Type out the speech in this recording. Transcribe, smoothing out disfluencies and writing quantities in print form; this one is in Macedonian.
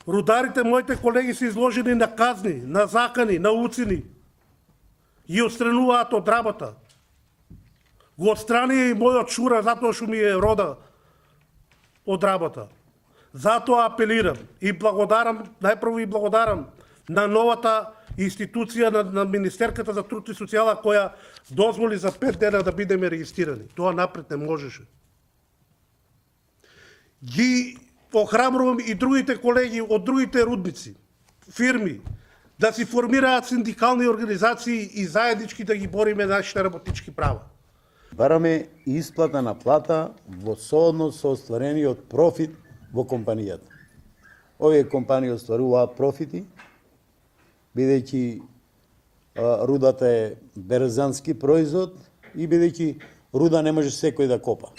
Рударите, моите колеги, се изложени на казни, на закани, на уцини. Ги отстрануваат од работа. Го отстрани и мојот шура, затоа што ми е рода од работа. Затоа апелирам и благодарам, најпрво и благодарам на новата институција на Министерката за труд и социјала која дозволи за 5 дена да бидеме регистрирани. Тоа напред не можеше. Ги охрабрувам и другите колеги од другите рудници, фирми, да си формираат синдикални организации и заеднички да ги бориме нашите работнички права. Бараме исплата на плата во соодност со остварениот профит во компанијата. Овие компании остваруваат профити, бидејќи рудата е берзански производ и бидејќи руда не може секој да копа.